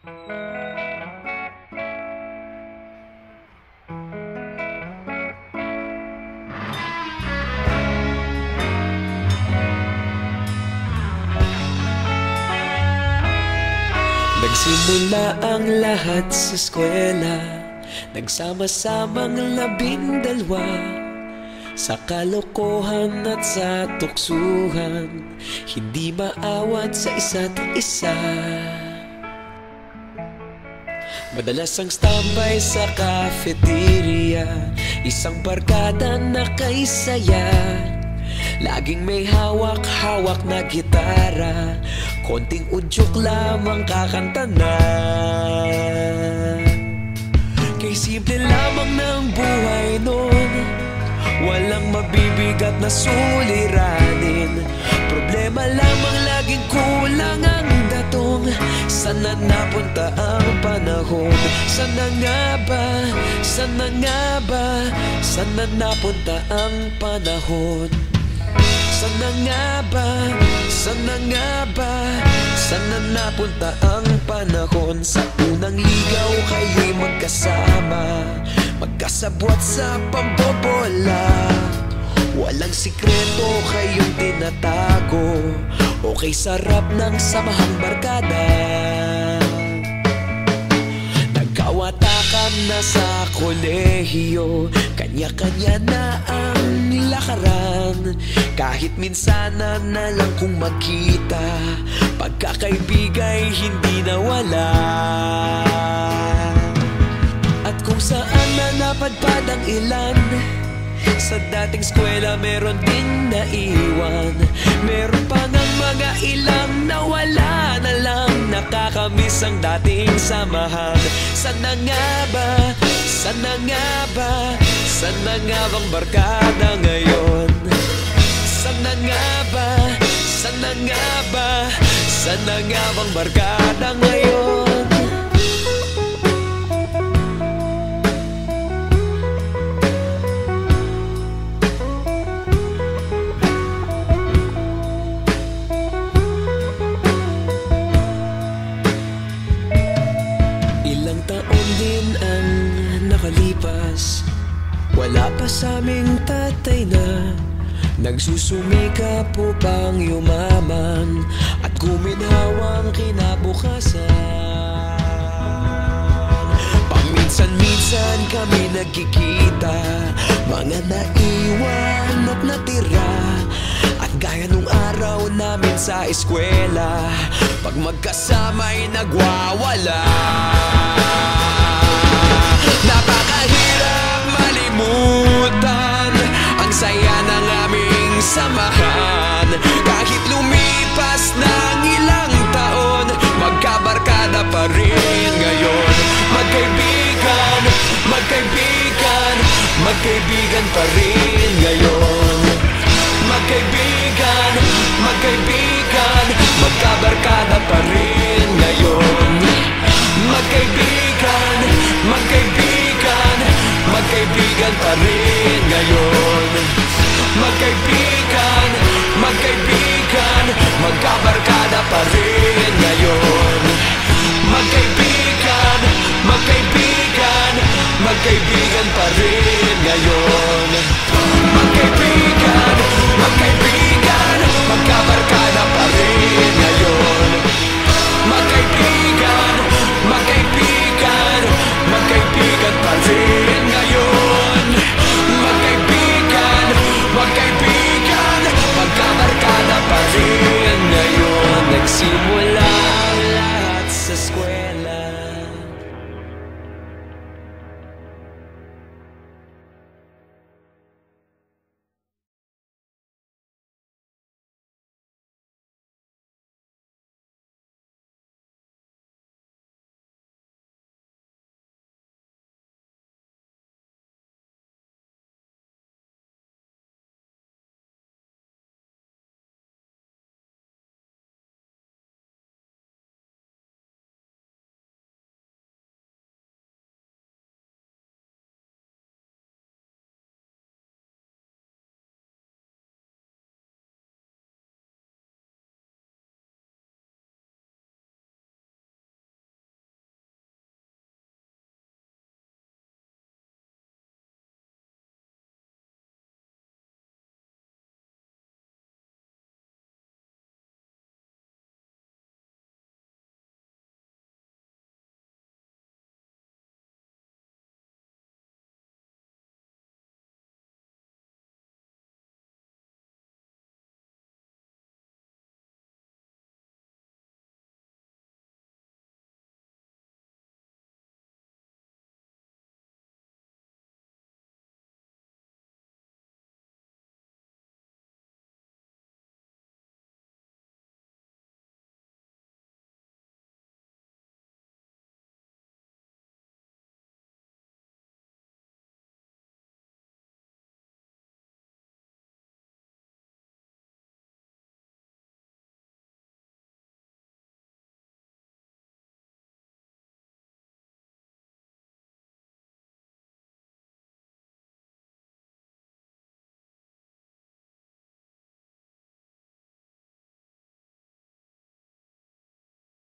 Nagsimula ang lahat sa eskwela, nagsama-samang 12 sa kalokohan at sa tuksuhan, hindi maawat sa isa't isa. Madalas ang standby sa cafeteria, isang barkada na kay saya. Laging may hawak-hawak na gitara, konting udyok lamang kakanta na. Kay simple lamang ng buhay nun, walang mabibigat na suliranin. Problema lamang laging kulang ang datong. Sana napunta ang panahon? Sana nga ba? Sana nga ba? Sana napunta ang panahon? Sana nga ba? Sana nga ba? Sana napunta ang panahon? Sa unang ligaw kayo'y magkasama, magkasabwat sa pambobola. Walang sikreto kayong tinatago, okay sarap ng samahang barkada. Nagkawatakan na sa kolehiyo, kanya-kanya na ang lakaran. Kahit minsan na lang kung magkita, pagkakaibigay hindi nawala. At kung saan na napadpad ang ilan, sa dating eskwela meron din naiwan. Meron pa ngang mga ilang nawala na lang, nakakamiss ang dating samahan. Sana nga ba? Sana nga ba? Sana nga bang barkada ngayon? Sana nga ba? Sana nga ba? Sana nga bang barkada ngayon? Ilang taon din ang nakalipas, wala pa sa aming tatay na nagsusumikap upang yumaman at guminhawang kinabukasan. Paminsan-minsan kami nagkikita, mga naiwan at natira. At gaya nung araw namin sa eskwela, pag magkasama'y nagwawala. Napakahirap malimutan ang saya ng aming samahan. Kahit lumipas ng ilang taon, magkabarkada pa rin ngayon. Magkaibigan, magkaibigan, magkaibigan pa rin ngayon. Magkaibigan, magkaibigan, magkabarkada pa rin ngayon. Magkaibigan, magkaibigan, magkaibigan pa rin ngayon. Magkaibigan, magkaibigan, magkabarkada pa rin ngayon. Magkaibigan, magkaibigan, magkaibigan pa rin ngayon. Magkaibigan, magkaibigan, magkabarkada